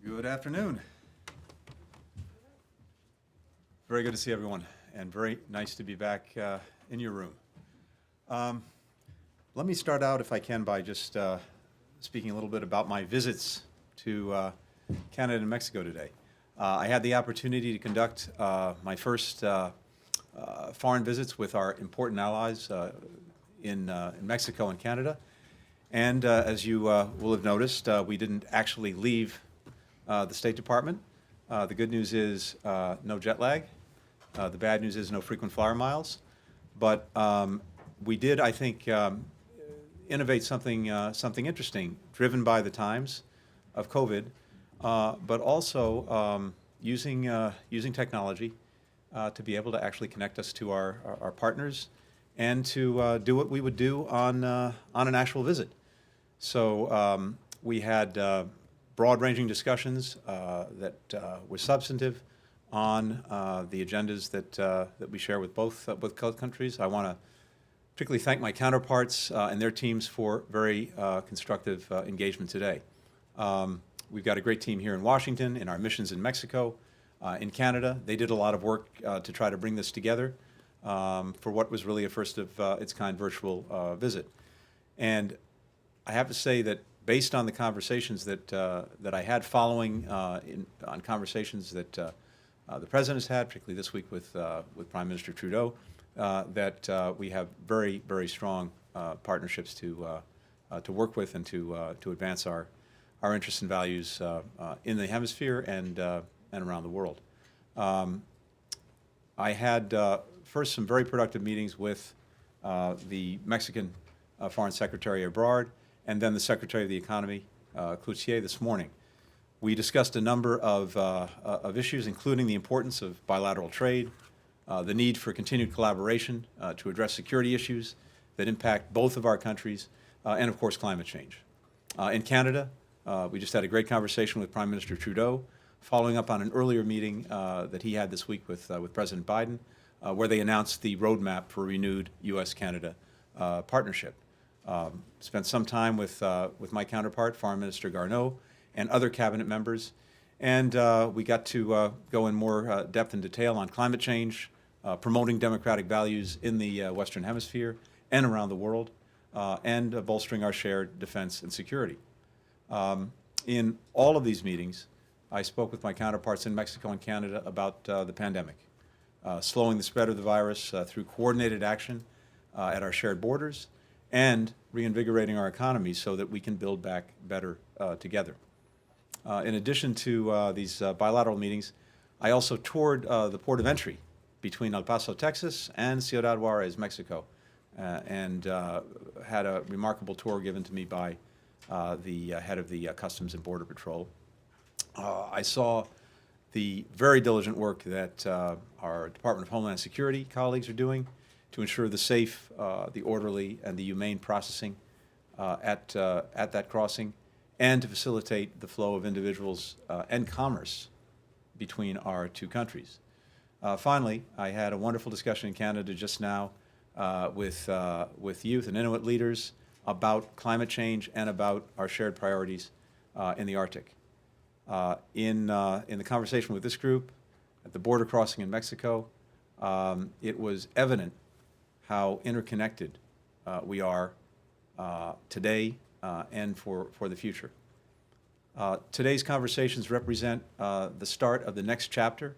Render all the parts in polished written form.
Good afternoon. Very good to see everyone, and very nice to be back in your room. Let me start out, if I can, by just speaking a little bit about my visits to Canada and Mexico today. I had the opportunity to conduct my first foreign visits with our important allies in Mexico and Canada. And as you will have noticed, we didn't actually leave the State Department. The good news is no jet lag. The bad news is no frequent flyer miles. But we did, I think, innovate something interesting, driven by the times of COVID, but also using technology to be able to actually connect us to our partners and to do what we would do on an actual visit. So we had broad-ranging discussions that were substantive on the agendas that we share with both countries. I want to particularly thank my counterparts and their teams for very constructive engagement today. We've got a great team here in Washington, in our missions in Mexico, in Canada. They did a lot of work to try to bring this together for what was really a first of its kind virtual visit. And I have to say that based on the conversations that I had following on conversations that the President has had, particularly this week with Prime Minister Trudeau, that we have very, very strong partnerships to work with and to advance our interests and values in the hemisphere and around the world. I had first some very productive meetings with the Mexican Foreign Secretary Ebrard, and then the Secretary of the Economy, Cloutier, this morning. We discussed a number of issues, including the importance of bilateral trade, the need for continued collaboration to address security issues that impact both of our countries, and of course climate change. In Canada, we just had a great conversation with Prime Minister Trudeau, following up on an earlier meeting that he had this week with President Biden, where they announced the roadmap for a renewed U.S.-Canada partnership. Spent some time with my counterpart, Foreign Minister Garneau, and other cabinet members, and we got to go in more depth and detail on climate change, promoting democratic values in the Western Hemisphere and around the world, and bolstering our shared defense and security. In all of these meetings, I spoke with my counterparts in Mexico and Canada about the pandemic, slowing the spread of the virus through coordinated action at our shared borders, and reinvigorating our economy so that we can build back better together. In addition to these bilateral meetings, I also toured the port of entry between El Paso, Texas, and Ciudad Juarez, Mexico, and had a remarkable tour given to me by the head of the Customs and Border Patrol. I saw the very diligent work that our Department of Homeland Security colleagues are doing to ensure the safe, the orderly, and the humane processing at that crossing, and to facilitate the flow of individuals and commerce between our two countries. Finally, I had a wonderful discussion in Canada just now with youth and Inuit leaders about climate change and about our shared priorities in the Arctic. In the conversation with this group at the border crossing in Mexico, it was evident how interconnected we are today and for the future. Today's conversations represent the start of the next chapter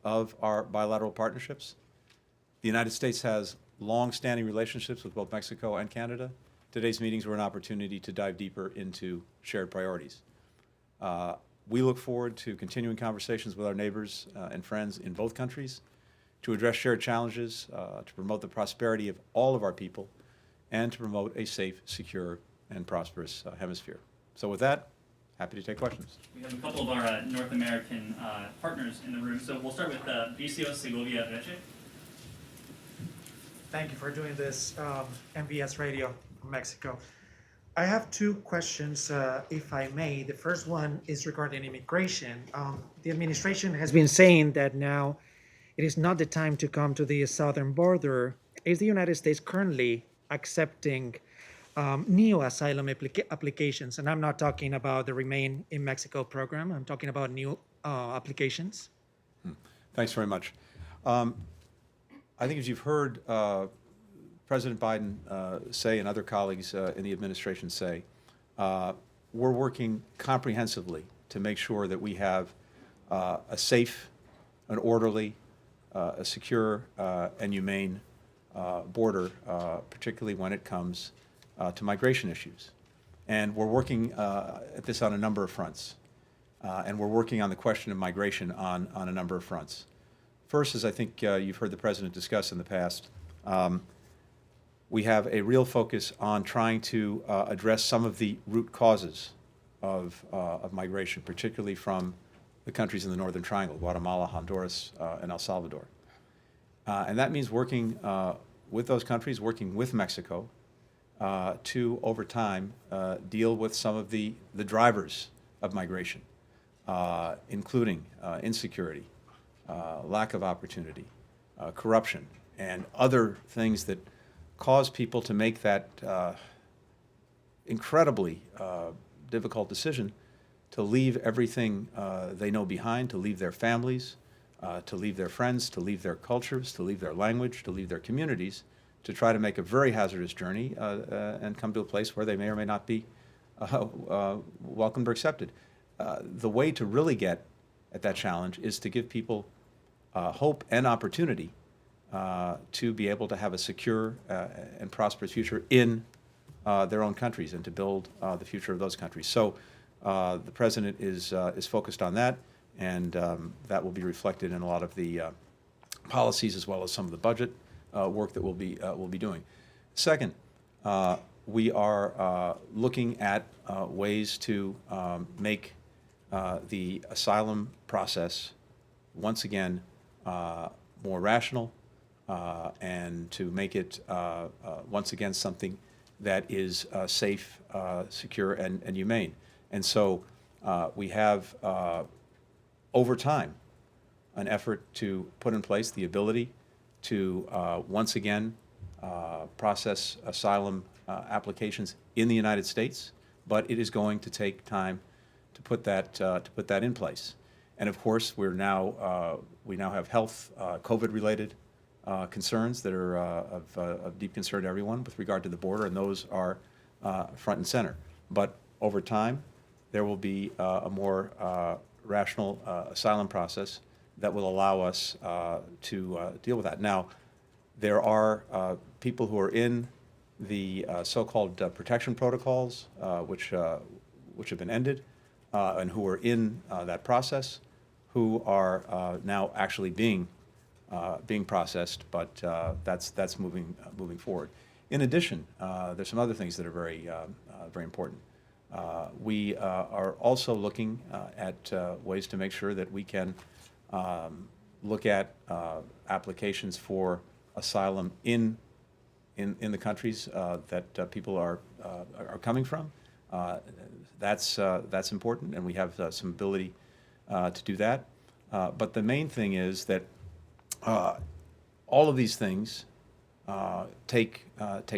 of our bilateral partnerships. The United States has long-standing relationships with both Mexico and Canada. Today's meetings were an opportunity to dive deeper into shared priorities. We look forward to continuing conversations with our neighbors and friends in both countries to address shared challenges, to promote the prosperity of all of our people, and to promote a safe, secure, and prosperous hemisphere. So with that, happy to take questions. We have a couple of our North American partners in the room, so we'll start with Vicio Segovia Reche. Thank you for doing this, MBS Radio from Mexico. I have two questions, if I may. The first one is regarding immigration. The administration has been saying that now it is not the time to come to the southern border. Is the United States currently accepting new asylum applications, and I'm not talking about the Remain in Mexico program. I'm talking about new applications. Thanks very much. I think as you've heard President Biden say and other colleagues in the administration say, we're working comprehensively to make sure that we have a safe, an orderly, a secure, and humane border, particularly when it comes to migration issues. And we're working at this on a number of fronts. And we're working on the question of migration on a number of fronts. First, as I think you've heard the President discuss in the past, we have a real focus on trying to address some of the root causes of migration, particularly from the countries in the Northern Triangle, Guatemala, Honduras, and El Salvador. And that means working with those countries, working with Mexico, to, over time, deal with some of the drivers of migration, including insecurity, lack of opportunity, corruption, and other things that cause people to make that incredibly difficult decision to leave everything they know behind, to leave their families, to leave their friends, to leave their cultures, to leave their language, to leave their communities, to try to make a very hazardous journey and come to a place where they may or may not be welcomed or accepted. The way to really get at that challenge is to give people hope and opportunity to be able to have a secure and prosperous future in their own countries and to build the future of those countries. So the President is focused on that, and that will be reflected in a lot of the policies as well as some of the budget work that we'll be doing. Second, we are looking at ways to make the asylum process once again more rational and to make it once again something that is safe, secure, and humane. And so we have, over time, an effort to put in place the ability to once again process asylum applications in the United States, but it is going to take time to put that in place. And of course, we now have health COVID-related concerns that are of deep concern to everyone with regard to the border, and those are front and center. But over time, there will be a more rational asylum process that will allow us to deal with that. Now, there are people who are in the so-called protection protocols, which have been ended, and who are in that process, who are now actually being processed, but that's moving forward. In addition, there's some other things that are very important. We are also looking at ways to make sure that we can look at applications for asylum in the countries that people are coming from. That's important, and we have some ability to do that. But the main thing is that all of these things take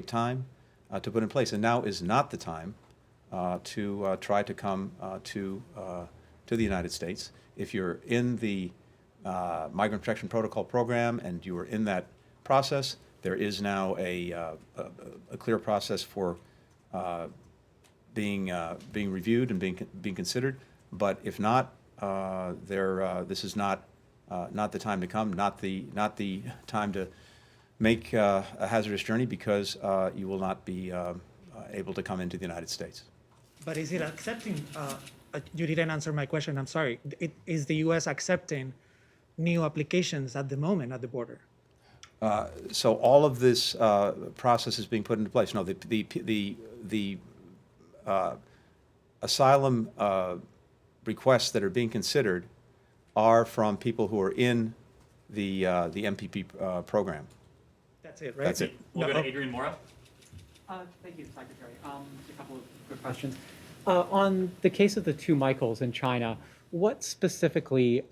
time to put in place, and now is not the time to try to come to the United States. If you're in the Migrant Protection Protocol program and you are in that process, there is now a clear process for being reviewed and being considered. But if not, this is not the time to come, not the time to make a hazardous journey, because you will not be able to come into the United States. But is it accepting, you didn't answer my question, I'm sorry. Is the U.S. accepting new applications at the moment at the border? So all of this process is being put into place. No, the asylum requests that are being considered are from people who are in the MPP program. That's it, right? That's it. We'll go to Adrian Mora. Thank you, Secretary. Just a couple of quick questions. On the case of the two Michaels in China, what specifically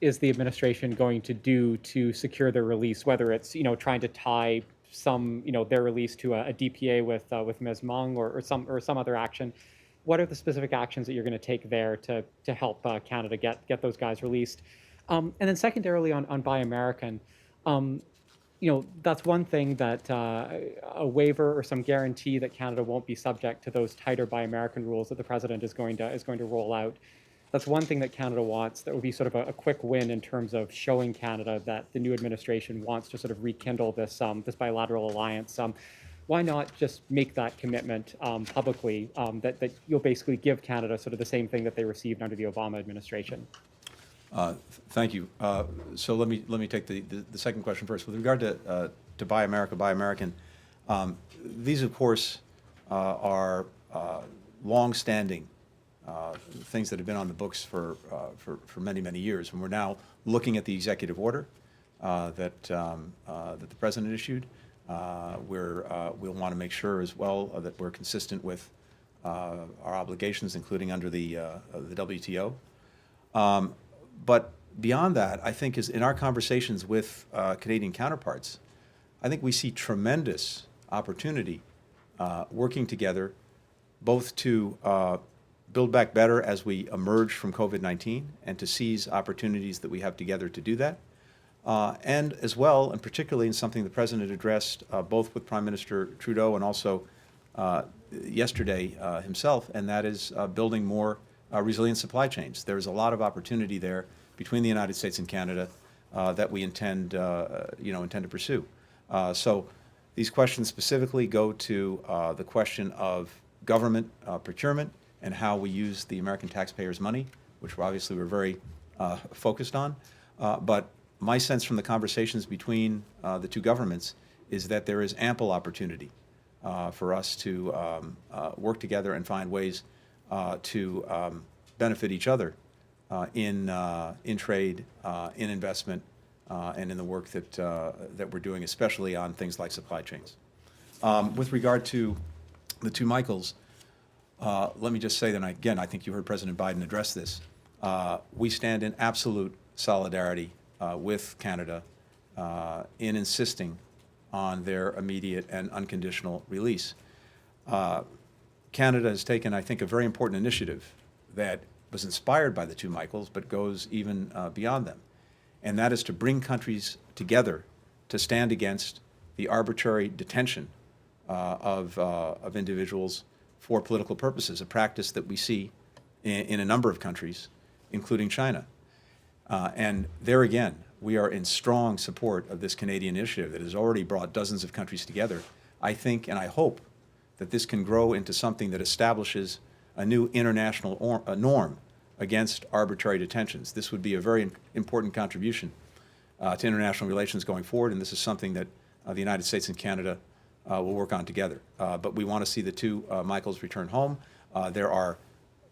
is the administration going to do to secure their release, whether it's trying to tie some, their release to a DPA with Ms. Meng or some other action. What are the specific actions that you're going to take there to help Canada get those guys released? And then secondarily on Buy American, that's one thing that a waiver or some guarantee that Canada won't be subject to those tighter Buy American rules that the president is going to roll out. That's one thing that Canada wants. That would be sort of a quick win in terms of showing Canada that the new administration wants to sort of rekindle this bilateral alliance. Why not just make that commitment publicly that you'll basically give Canada sort of the same thing that they received under the Obama administration? Thank you. So let me take the second question first. With regard to Buy America, Buy American, these of course are long-standing things that have been on the books for many years, and we're now looking at the executive order that the president issued. We'll want to make sure as well that we're consistent with our obligations, including under the WTO. But beyond that, I think is in our conversations with Canadian counterparts, I think we see tremendous opportunity working together, both to build back better as we emerge from COVID-19 and to seize opportunities that we have together to do that. And as well, and particularly in something the President addressed both with Prime Minister Trudeau and also yesterday himself, and that is building more resilient supply chains. There's a lot of opportunity there between the United States and Canada that we intend to pursue. So these questions specifically go to the question of government procurement and how we use the American taxpayers' money, which obviously we're very focused on. But my sense from the conversations between the two governments is that there is ample opportunity for us to work together and find ways to benefit each other in trade, in investment, and in the work that we're doing, especially on things like supply chains. With regard to the two Michaels, let me just say that, again, I think you heard President Biden address this. We stand in absolute solidarity with Canada in insisting on their immediate and unconditional release. Canada has taken, I think, a very important initiative that was inspired by the two Michaels, but goes even beyond them. And that is to bring countries together to stand against the arbitrary detention of individuals for political purposes, a practice that we see in a number of countries, including China. And there again, we are in strong support of this Canadian initiative that has already brought dozens of countries together. I think and I hope that this can grow into something that establishes a new international norm against arbitrary detentions. This would be a very important contribution to international relations going forward, and this is something that the United States and Canada will work on together. But we want to see the two Michaels return home. There are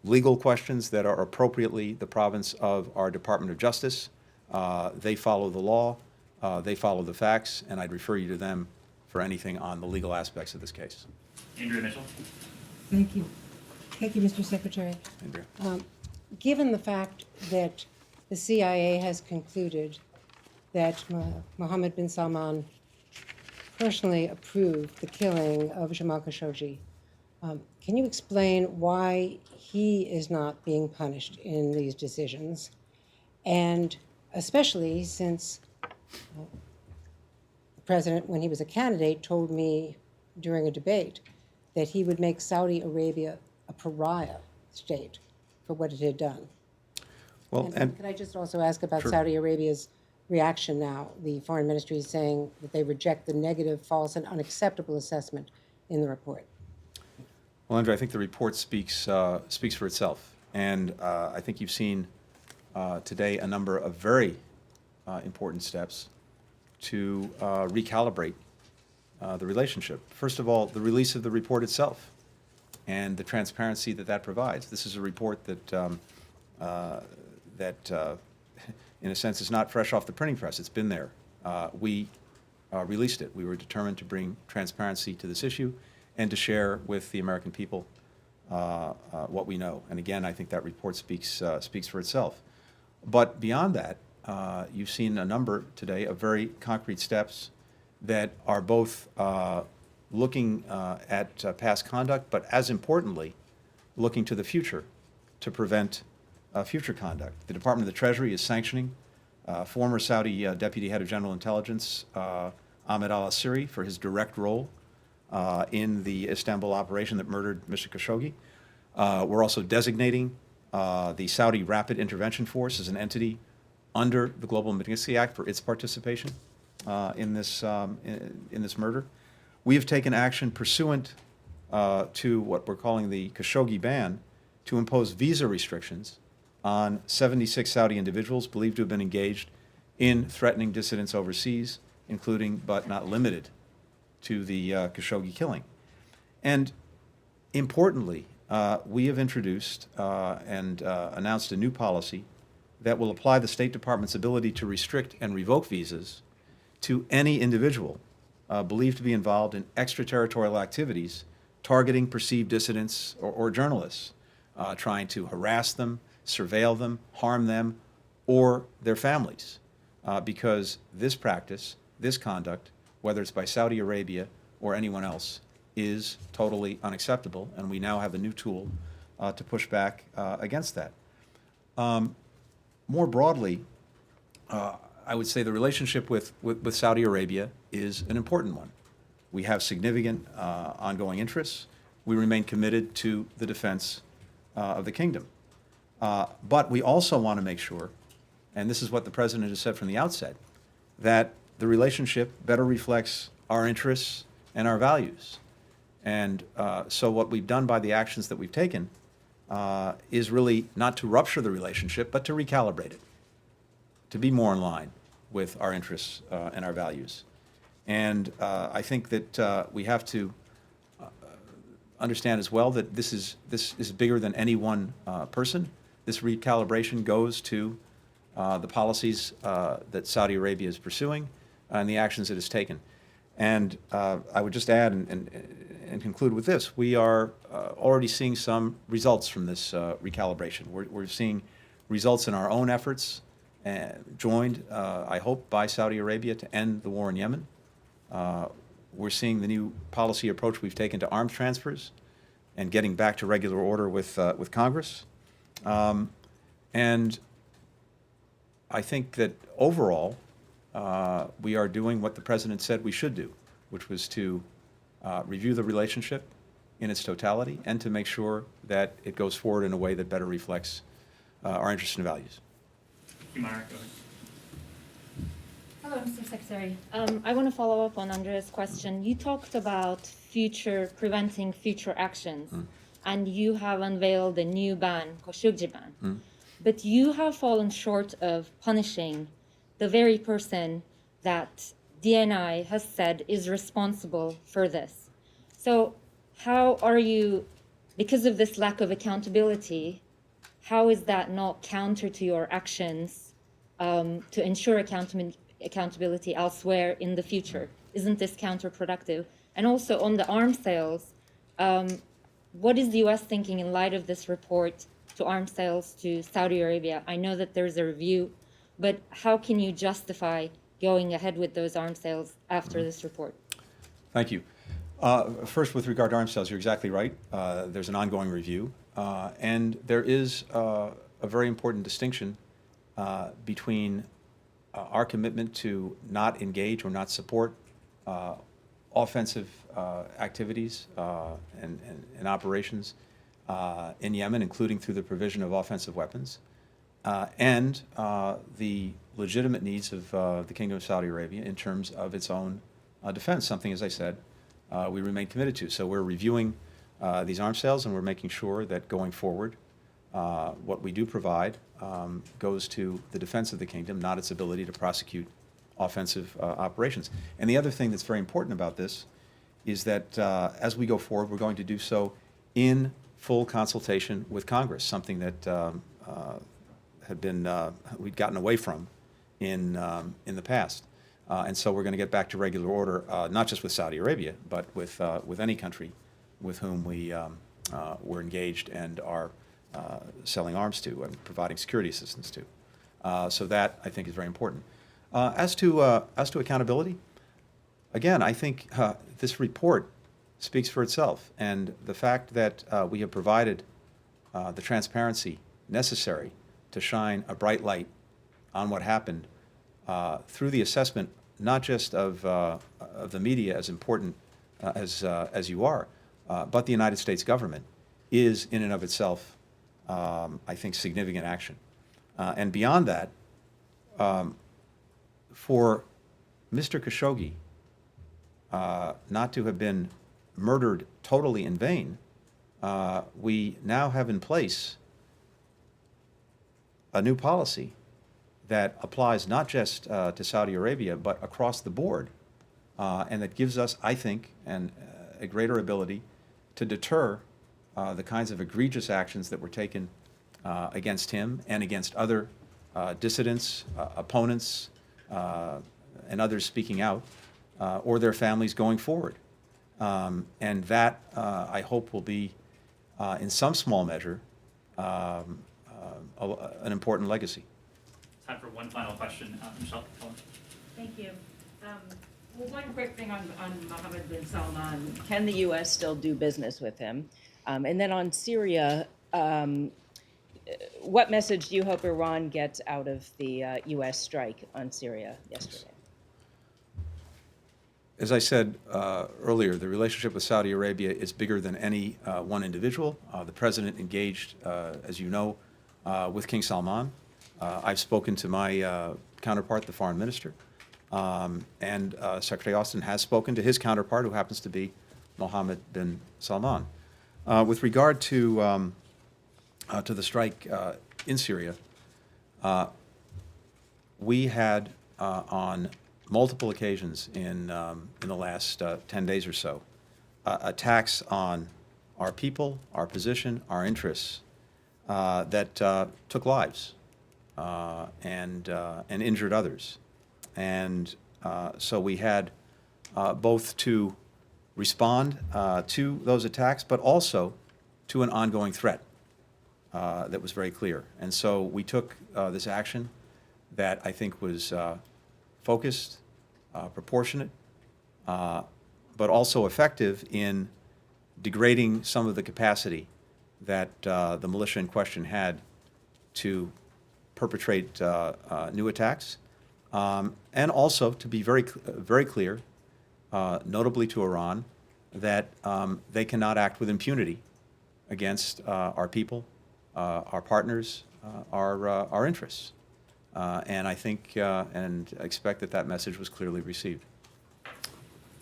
legal questions that are appropriately the province of our Department of Justice. They follow the law, they follow the facts, and I'd refer you to them for anything on the legal aspects of this case. Andrea Mitchell. Thank you. Thank you, Mr. Secretary. Andrea. Given the fact that the CIA has concluded that Mohammed bin Salman personally approved the killing of Jamal Khashoggi, can you explain why he is not being punished in these decisions? And especially since the president, when he was a candidate, told me during a debate that he would make Saudi Arabia a pariah state for what it had done. Well, And could I just also ask about Sure. Saudi Arabia's reaction now? The foreign ministry is saying that they reject the negative, false, and unacceptable assessment in the report. Well, Andrea, I think the report speaks for itself, and I think you've seen today a number of very important steps to recalibrate the relationship. First of all, the release of the report itself and the transparency that that provides. This is a report that, in a sense, is not fresh off the printing press. It's been there. We released it. We were determined to bring transparency to this issue and to share with the American people what we know. And again, I think that report speaks for itself. But beyond that, you've seen a number today of very concrete steps that are both looking at past conduct, but as importantly, looking to the future to prevent future conduct. The Department of the Treasury is sanctioning former Saudi Deputy Head of General Intelligence, Ahmed al-Asiri, for his direct role in the Istanbul operation that murdered Mr. Khashoggi. We're also designating the Saudi Rapid Intervention Force as an entity under the Global Magnitsky Act for its participation in this murder. We have taken action pursuant to what we're calling the Khashoggi ban to impose visa restrictions on 76 Saudi individuals believed to have been engaged in threatening dissidents overseas, including but not limited to the Khashoggi killing. And importantly, we have introduced and announced a new policy that will apply the State Department's ability to restrict and revoke visas to any individual believed to be involved in extraterritorial activities targeting perceived dissidents or journalists, trying to harass them, surveil them, harm them, or their families. Because this practice, this conduct, whether it's by Saudi Arabia or anyone else, is totally unacceptable, and we now have a new tool to push back against that. More broadly, I would say the relationship with Saudi Arabia is an important one. We have significant ongoing interests. We remain committed to the defense of the kingdom. But we also want to make sure, and this is what the President has said from the outset, that the relationship better reflects our interests and our values. And so what we've done by the actions that we've taken is really not to rupture the relationship, but to recalibrate it, to be more in line with our interests and our values. And I think that we have to understand as well that this is bigger than any one person. This recalibration goes to the policies that Saudi Arabia is pursuing and the actions it has taken. And I would just add and conclude with this. We are already seeing some results from this recalibration. We're seeing results in our own efforts, joined, I hope, by Saudi Arabia to end the war in Yemen. We're seeing the new policy approach we've taken to arms transfers and getting back to regular order with Congress. And I think that overall, we are doing what the President said we should do, which was to review the relationship in its totality and to make sure that it goes forward in a way that better reflects our interests and values. Thank you, Myra. Go ahead. Hello, Mr. Secretary. I want to follow up on Andrea's question. You talked about preventing future actions, and you have unveiled a new ban, Khashoggi ban. But you have fallen short of punishing the very person that DNI has said is responsible for this. So how are you, because of this lack of accountability, how is that not counter to your actions to ensure accountability elsewhere in the future? Isn't this counterproductive? And also on the arms sales, what is the U.S. thinking in light of this report to arms sales to Saudi Arabia? I know that there's a review, but how can you justify going ahead with those arms sales after this report? Thank you. First, with regard to arms sales, you're exactly right. There's an ongoing review, and there is a very important distinction between our commitment to not engage or not support offensive activities and operations in Yemen, including through the provision of offensive weapons, and the legitimate needs of the Kingdom of Saudi Arabia in terms of its own defense, something, as I said, we remain committed to. So we're reviewing these arms sales, and we're making sure that going forward, what we do provide goes to the defense of the kingdom, not its ability to prosecute offensive operations. And the other thing that's very important about this is that as we go forward, we're going to do so in full consultation with Congress, something that had been we'd gotten away from in the past. And so we're going to get back to regular order, not just with Saudi Arabia, but with any country with whom we're engaged and are selling arms to and providing security assistance to. So that, I think, is very important. As to accountability, again, I think this report speaks for itself. And the fact that we have provided the transparency necessary to shine a bright light on what happened through the assessment, not just of the media as important as you are, but the United States government, is in and of itself, I think, significant action. And beyond that, for Mr. Khashoggi not to have been murdered totally in vain, we now have in place a new policy that applies not just to Saudi Arabia, but across the board, and that gives us, I think, a greater ability to deter the kinds of egregious actions that were taken against him and against other dissidents, opponents, and others speaking out, or their families going forward. And that, I hope, will be, in some small measure, an important legacy. Time for one final question. Michelle. Thank you. Well, one quick thing on Mohammed bin Salman. Can the U.S. still do business with him? And then on Syria, what message do you hope Iran gets out of the U.S. strike on Syria yesterday? As I said earlier, the relationship with Saudi Arabia is bigger than any one individual. The president engaged, as you know, with King Salman. I've spoken to my counterpart, the foreign minister, and Secretary Austin has spoken to his counterpart, who happens to be Mohammed bin Salman. With regard to the strike in Syria, we had on multiple occasions in the last 10 days or so attacks on our people, our position, our interests that took lives and injured others. And so we had both to respond to those attacks, but also to an ongoing threat that was very clear. And so we took this action that I think was focused, proportionate, but also effective in degrading some of the capacity that the militia in question had to perpetrate new attacks, and also to be very clear, notably to Iran, that they cannot act with impunity against our people, our partners, our interests. And I think and expect that that message was clearly received.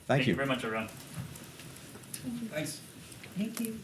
Thank you. Thank you very much, everyone. Thanks. Thank you.